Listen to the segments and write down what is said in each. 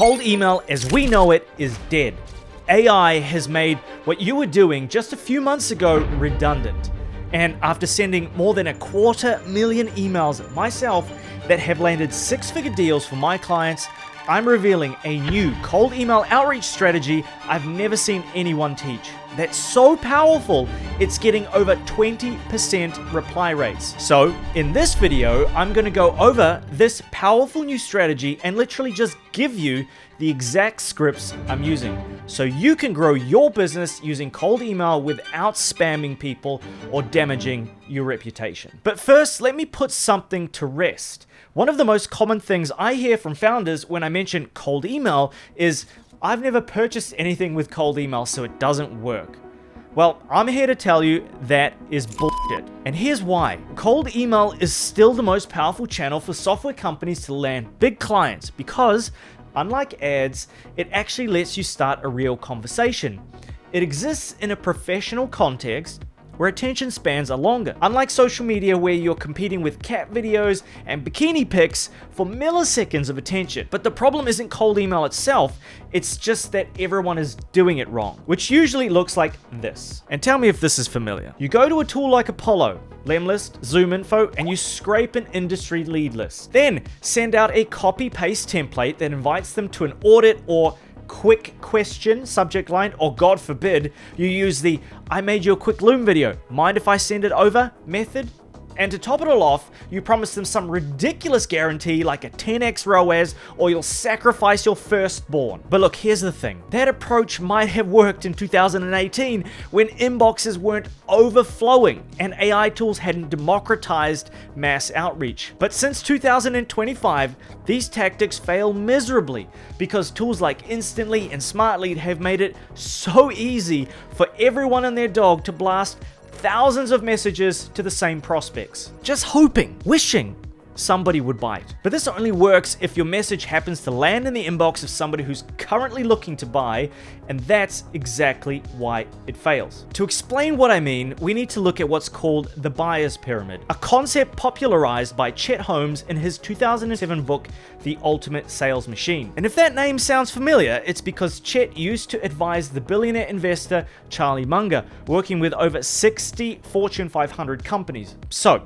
Cold email as we know it is dead. AI has made what you were doing just a few months ago redundant. And after sending more than 250,000 emails myself that have landed six-figure deals for my clients, I'm revealing a new cold email outreach strategy I've never seen anyone teach. That's so powerful, it's getting over 20% reply rates. So in this video, I'm going to go over this powerful new strategy and literally just give you the exact scripts I'm using so you can grow your business using cold email without spamming people or damaging your reputation. But first, let me put something to rest. One of the most common things I hear from founders when I mention cold email is, I've never purchased anything with cold email, so it doesn't work. Well, I'm here to tell you that is bullshit. And here's why. Cold email is still the most powerful channel for software companies to land big clients because, unlike ads, it actually lets you start a real conversation. It exists in a professional context where attention spans are longer. Unlike social media where you're competing with cat videos and bikini pics for milliseconds of attention. But the problem isn't cold email itself, it's just that everyone is doing it wrong, which usually looks like this. And tell me if this is familiar. You go to a tool like Apollo, Lemlist, ZoomInfo, and you scrape an industry lead list. Then send out a copy-paste template that invites them to an audit or quick question subject line, or God forbid, you use the "I made you a quick Loom video, mind if I send it over" method. And to top it all off, you promise them some ridiculous guarantee like a 10x ROAS or you'll sacrifice your firstborn. But look, here's the thing. That approach might have worked in 2018 when inboxes weren't overflowing and AI tools hadn't democratized mass outreach. But since 2025, these tactics fail miserably because tools like Instantly and SmartLead have made it so easy for everyone and their dog to blast thousands of messages to the same prospects, just hoping, wishing somebody would bite. But this only works if your message happens to land in the inbox of somebody who's currently looking to buy, and that's exactly why it fails. To explain what I mean, we need to look at what's called the buyer's pyramid, a concept popularized by Chet Holmes in his 2007 book, The Ultimate Sales Machine. And if that name sounds familiar, it's because Chet used to advise the billionaire investor Charlie Munger, working with over 60 Fortune 500 companies. So,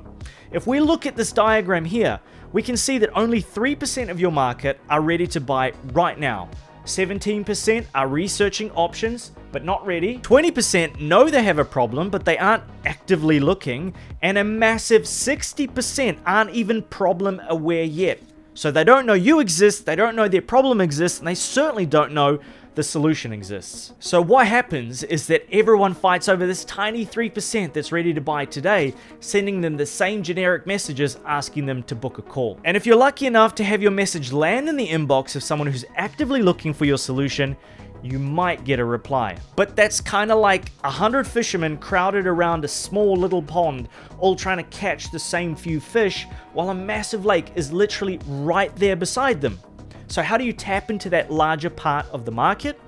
if we look at this diagram here, we can see that only 3% of your market are ready to buy right now. 17% are researching options, but not ready. 20% know they have a problem, but they aren't actively looking. And a massive 60% aren't even problem aware yet. So they don't know you exist, they don't know their problem exists, and they certainly don't know the solution exists. So what happens is that everyone fights over this tiny 3% that's ready to buy today, sending them the same generic messages asking them to book a call. And if you're lucky enough to have your message land in the inbox of someone who's actively looking for your solution, you might get a reply. But that's kind of like 100 fishermen crowded around a small little pond, all trying to catch the same few fish, while a massive lake is literally right there beside them. So how do you tap into that larger part of the market?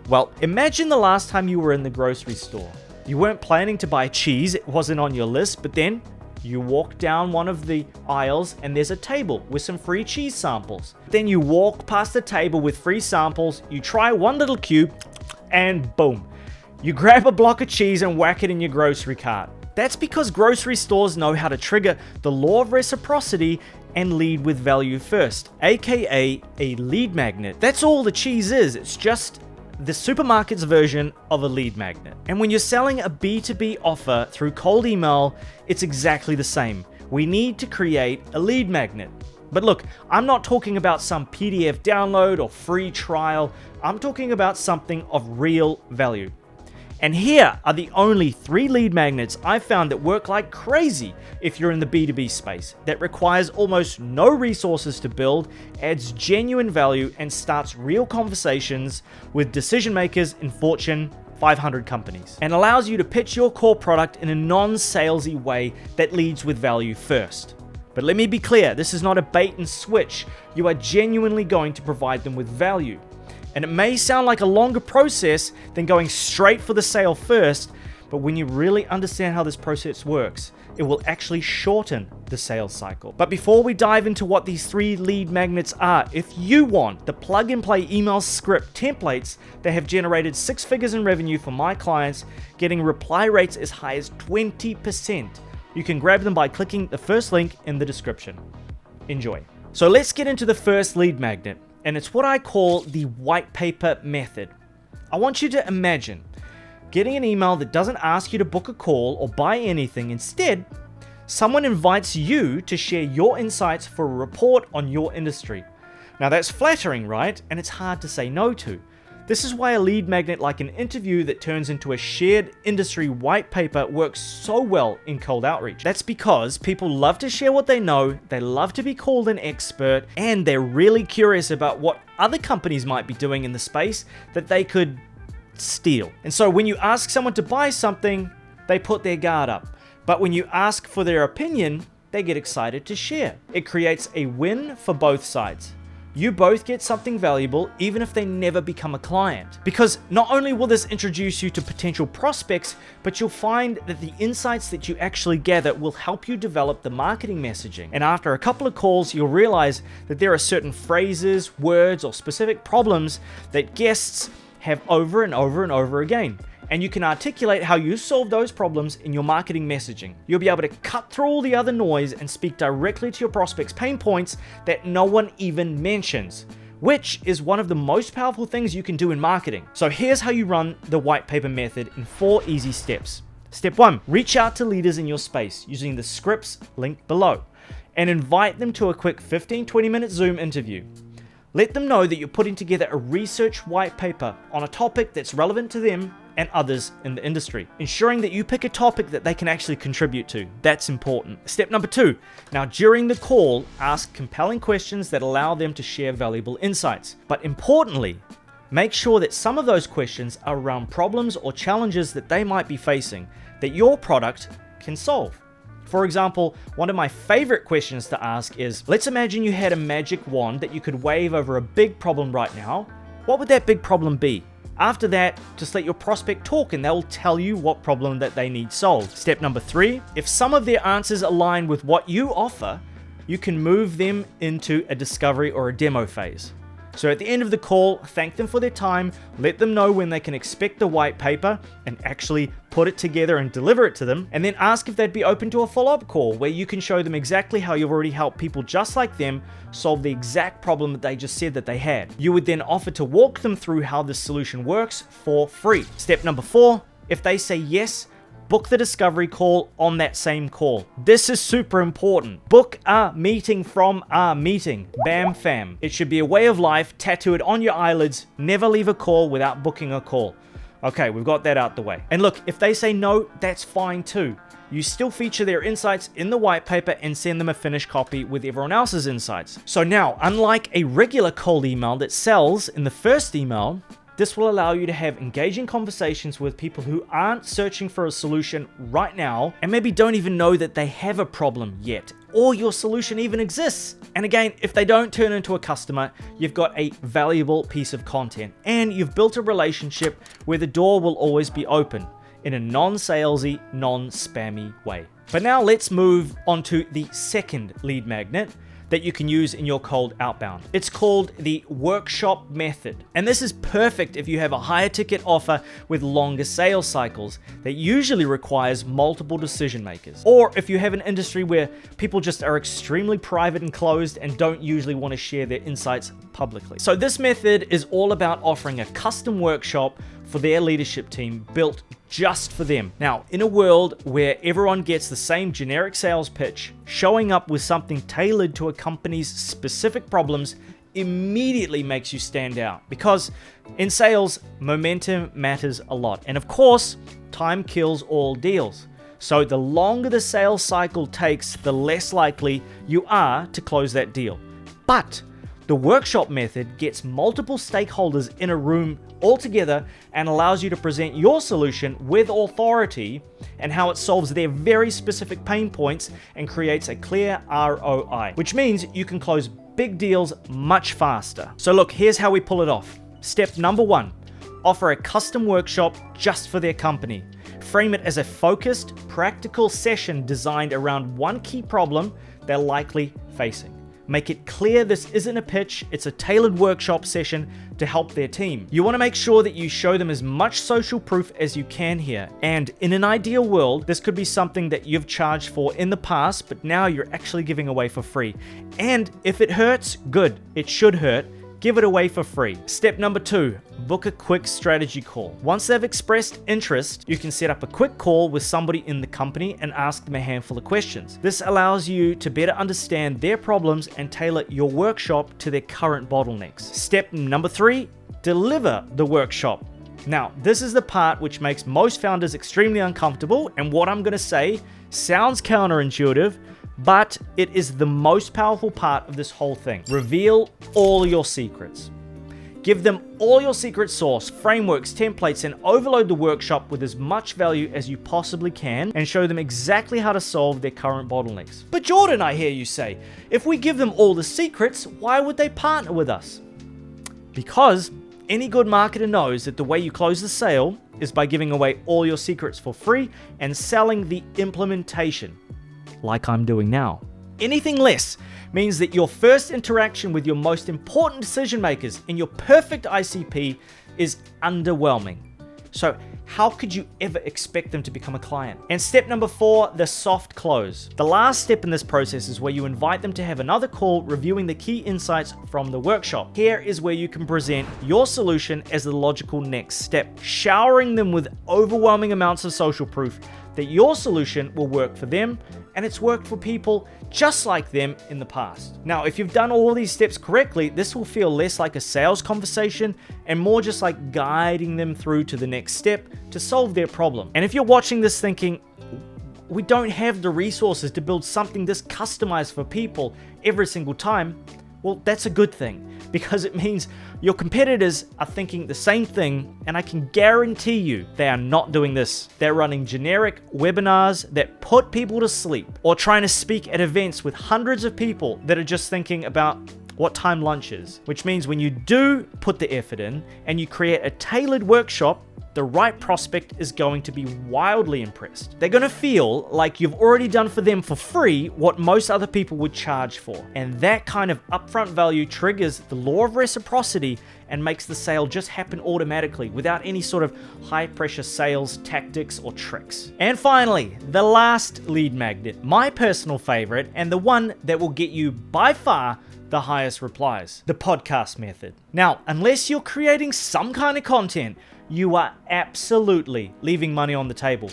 Well, imagine the last time you were in the grocery store. You weren't planning to buy cheese, it wasn't on your list, but then you walk down one of the aisles and there's a table with some free cheese samples. Then you walk past the table with free samples, you try one little cube, and boom, you grab a block of cheese and whack it in your grocery cart. That's because grocery stores know how to trigger the law of reciprocity and lead with value first, aka a lead magnet. That's all the cheese is, it's just the supermarket's version of a lead magnet. And when you're selling a B2B offer through cold email, it's exactly the same. We need to create a lead magnet. But look, I'm not talking about some PDF download or free trial, I'm talking about something of real value. And here are the only 3 lead magnets I've found that work like crazy if you're in the B2B space, that requires almost no resources to build, adds genuine value, and starts real conversations with decision makers in Fortune 500 companies, and allows you to pitch your core product in a non-salesy way that leads with value first. But let me be clear, this is not a bait and switch. You are genuinely going to provide them with value. And it may sound like a longer process than going straight for the sale first, but but when you really understand how this process works, it will actually shorten the sales cycle. But before we dive into what these 3 lead magnets are, if you want the plug and play email script templates that have generated 6 figures in revenue for my clients, getting reply rates as high as 20%, you can grab them by clicking the first link in the description. Enjoy. So let's get into the first lead magnet, and it's what I call the white paper method. I want you to imagine getting an email that doesn't ask you to book a call or buy anything. Instead, someone invites you to share your insights for a report on your industry. Now that's flattering, right? And it's hard to say no to. This is why a lead magnet like an interview that turns into a shared industry white paper works so well in cold outreach. That's because people love to share what they know, they love to be called an expert, and they're really curious about what other companies might be doing in the space that they could steal. And so when you ask someone to buy something, they put their guard up. But when you ask for their opinion, they get excited to share. It creates a win for both sides. You both get something valuable, even if they never become a client. Because not only will this introduce you to potential prospects, but you'll find that the insights that you actually gather will help you develop the marketing messaging. And after a couple of calls, you'll realize that there are certain phrases, words, or specific problems that guests have over and over and over again. And you can articulate how you solve those problems in your marketing messaging. You'll be able to cut through all the other noise and speak directly to your prospects' pain points that no one even mentions, which is one of the most powerful things you can do in marketing. So here's how you run the white paper method in 4 easy steps. Step 1, reach out to leaders in your space using the scripts linked below and invite them to a quick 15-20 minute Zoom interview. Let them know that you're putting together a research white paper on a topic that's relevant to them and others in the industry, ensuring that you pick a topic that they can actually contribute to. That's important. Step number 2, now during the call, ask compelling questions that allow them to share valuable insights. But importantly, make sure that some of those questions are around problems or challenges that they might be facing that your product can solve. For example, one of my favorite questions to ask is, let's imagine you had a magic wand that you could wave over a big problem right now. What would that big problem be? After that, just let your prospect talk and they'll tell you what problem that they need solved. Step number 3, if some of their answers align with what you offer, you can move them into a discovery or a demo phase. So at the end of the call, thank them for their time, let them know when they can expect the white paper and actually put it together and deliver it to them, and then ask if they'd be open to a follow-up call where you can show them exactly how you've already helped people just like them solve the exact problem that they just said that they had. You would then offer to walk them through how this solution works for free. Step number 4, if they say yes, book the discovery call on that same call. This is super important. Book a meeting from a meeting. Bam fam. It should be a way of life. Tattoo it on your eyelids. Never leave a call without booking a call. Okay, we've got that out the way. And look, if they say no, that's fine too. You still feature their insights in the white paper and send them a finished copy with everyone else's insights. So now, unlike a regular cold email that sells in the first email, this will allow you to have engaging conversations with people who aren't searching for a solution right now and maybe don't even know that they have a problem yet or your solution even exists. And again, if they don't turn into a customer, you've got a valuable piece of content and you've built a relationship where the door will always be open in a non-salesy, non-spammy way. But now let's move on to the second lead magnet that you can use in your cold outbound. It's called the workshop method. And this is perfect if you have a higher ticket offer with longer sales cycles that usually requires multiple decision makers. Or if you have an industry where people just are extremely private and closed and don't usually want to share their insights publicly. So this method is all about offering a custom workshop for their leadership team built just for them. Now, in a world where everyone gets the same generic sales pitch, showing up with something tailored to a company's specific problems immediately makes you stand out. Because in sales, momentum matters a lot. And of course, time kills all deals. So the longer the sales cycle takes, the less likely you are to close that deal. But the workshop method gets multiple stakeholders in a room all together and allows you to present your solution with authority and how it solves their very specific pain points and creates a clear ROI, which means you can close big deals much faster. So look, here's how we pull it off. Step number 1, offer a custom workshop just for their company. Frame it as a focused, practical session designed around one key problem they're likely facing. Make it clear this isn't a pitch, it's a tailored workshop session to help their team. You want to make sure that you show them as much social proof as you can here. And in an ideal world, this could be something that you've charged for in the past, but now you're actually giving away for free. And if it hurts, good. It should hurt. Give it away for free. Step number 2, book a quick strategy call. Once they've expressed interest, you can set up a quick call with somebody in the company and ask them a handful of questions. This allows you to better understand their problems and tailor your workshop to their current bottlenecks. Step number 3, deliver the workshop. Now, this is the part which makes most founders extremely uncomfortable, and what I'm going to say sounds counterintuitive, but it is the most powerful part of this whole thing. Reveal all your secrets. Give them all your secret sauce, frameworks, templates, and overload the workshop with as much value as you possibly can and show them exactly how to solve their current bottlenecks. But Jordan, I hear you say, if we give them all the secrets, why would they partner with us? Because any good marketer knows that the way you close the sale is by giving away all your secrets for free and selling the implementation, like I'm doing now. Anything less means that your first interaction with your most important decision makers in your perfect ICP is underwhelming. So how could you ever expect them to become a client? And step number 4, the soft close. The last step in this process is where you invite them to have another call reviewing the key insights from the workshop. Here is where you can present your solution as the logical next step, showering them with overwhelming amounts of social proof that your solution will work for them, and it's worked for people just like them in the past. Now, if you've done all these steps correctly, this will feel less like a sales conversation and more just like guiding them through to the next step to solve their problem. And if you're watching this thinking, we don't have the resources to build something this customized for people every single time, well, that's a good thing, because it means your competitors are thinking the same thing, and I can guarantee you they are not doing this. They're running generic webinars that put people to sleep, or trying to speak at events with hundreds of people that are just thinking about what time lunch is. Which means when you do put the effort in and you create a tailored workshop, the right prospect is going to be wildly impressed. They're going to feel like you've already done for them for free what most other people would charge for. And that kind of upfront value triggers the law of reciprocity and makes the sale just happen automatically without any sort of high pressure sales tactics or tricks. And finally, the last lead magnet, my personal favorite, and the one that will get you by far the highest replies, the podcast method. Now, unless you're creating some kind of content, you are absolutely leaving money on the table.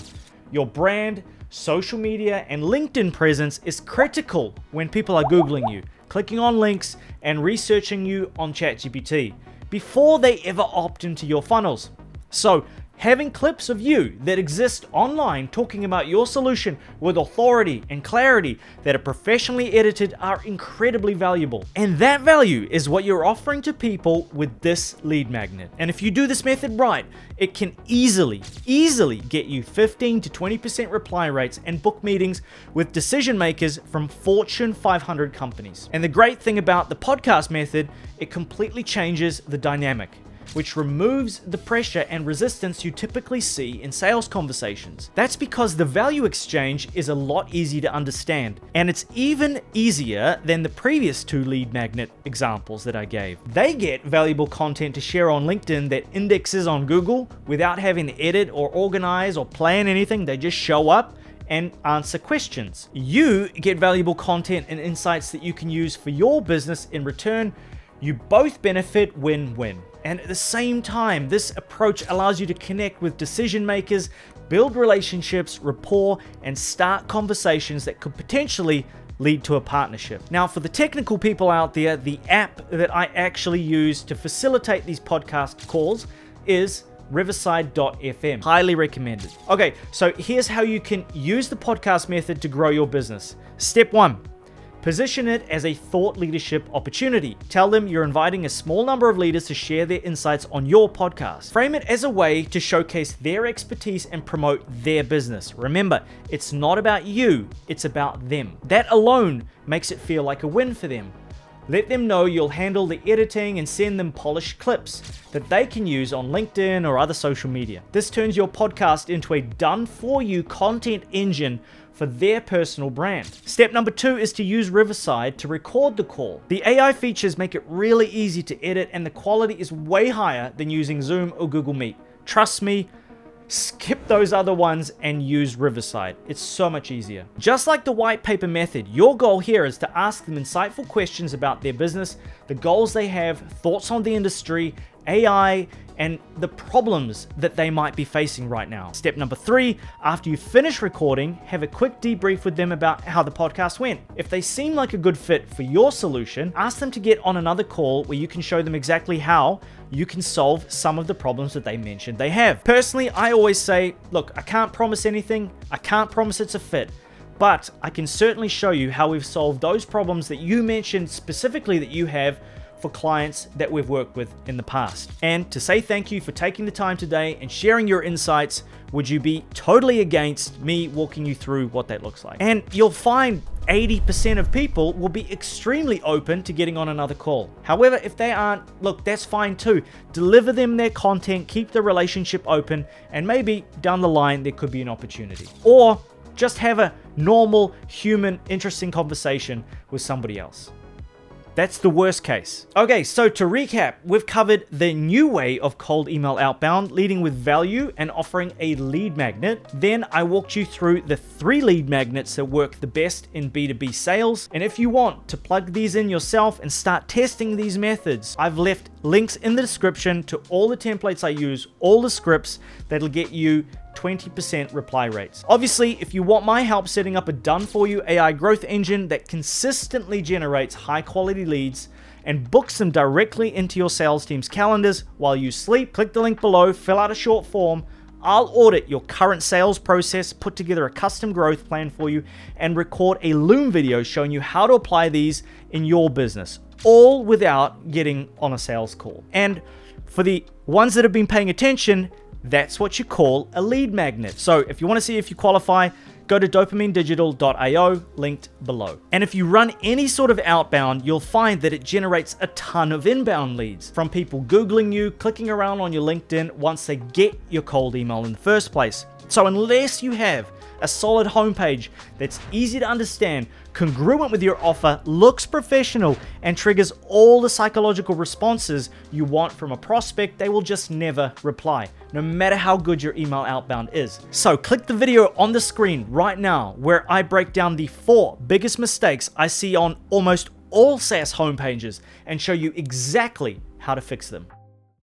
Your brand, social media, and LinkedIn presence is critical when people are Googling you, clicking on links, and researching you on ChatGPT before they ever opt into your funnels. So, having clips of you that exist online talking about your solution with authority and clarity that are professionally edited are incredibly valuable. And that value is what you're offering to people with this lead magnet. And if you do this method right, it can easily get you 15 to 20% reply rates and book meetings with decision makers from Fortune 500 companies. And the great thing about the podcast method, it completely changes the dynamic, which removes the pressure and resistance you typically see in sales conversations. That's because the value exchange is a lot easier to understand, and it's even easier than the previous 2 lead magnet examples that I gave. They get valuable content to share on LinkedIn that indexes on Google without having to edit or organize or plan anything. They just show up and answer questions. You get valuable content and insights that you can use for your business in return. You both benefit win-win. And at the same time, this approach allows you to connect with decision makers, build relationships, rapport, and start conversations that could potentially lead to a partnership. Now, for the technical people out there, the app that I actually use to facilitate these podcast calls is riverside.fm. Highly recommended. Okay, so here's how you can use the podcast method to grow your business. Step 1. Position it as a thought leadership opportunity. Tell them you're inviting a small number of leaders to share their insights on your podcast. Frame it as a way to showcase their expertise and promote their business. Remember, it's not about you, it's about them. That alone makes it feel like a win for them. Let them know you'll handle the editing and send them polished clips that they can use on LinkedIn or other social media. This turns your podcast into a done-for-you content engine for their personal brand. Step number 2 is to use Riverside to record the call. The AI features make it really easy to edit, and the quality is way higher than using Zoom or Google Meet. Trust me, skip those other ones and use Riverside. It's so much easier. Just like the white paper method, your goal here is to ask them insightful questions about their business, the goals they have, thoughts on the industry, AI, and the problems that they might be facing right now. Step number 3, after you finish recording, have a quick debrief with them about how the podcast went. If they seem like a good fit for your solution, ask them to get on another call where you can show them exactly how you can solve some of the problems that they mentioned they have. Personally, I always say, look, I can't promise anything. I can't promise it's a fit, but I can certainly show you how we've solved those problems that you mentioned specifically that you have for clients that we've worked with in the past. And to say thank you for taking the time today and sharing your insights, would you be totally against me walking you through what that looks like? And you'll find 80% of people will be extremely open to getting on another call. However, if they aren't, look, that's fine too. Deliver them their content, keep the relationship open, and maybe down the line there could be an opportunity. Or just have a normal, human, interesting conversation with somebody else. That's the worst case. Okay, so to recap, we've covered the new way of cold email outbound, leading with value and offering a lead magnet. Then I walked you through the 3 lead magnets that work the best in B2B sales. And if you want to plug these in yourself and start testing these methods, I've left links in the description to all the templates I use, all the scripts that'll get you 20% reply rates. Obviously, if you want my help setting up a done-for-you AI growth engine that consistently generates high-quality leads and books them directly into your sales team's calendars while you sleep, click the link below, fill out a short form. I'll audit your current sales process, put together a custom growth plan for you, and record a Loom video showing you how to apply these in your business, all without getting on a sales call. And for the ones that have been paying attention, that's what you call a lead magnet. So if you want to see if you qualify, go to dopaminedigital.io, linked below. And if you run any sort of outbound, you'll find that it generates a ton of inbound leads from people Googling you, clicking around on your LinkedIn once they get your cold email in the first place. So unless you have a solid homepage that's easy to understand, congruent with your offer, looks professional, and triggers all the psychological responses you want from a prospect, they will just never reply, no matter how good your email outbound is. So click the video on the screen right now where I break down the 4 biggest mistakes I see on almost all SaaS homepages and show you exactly how to fix them.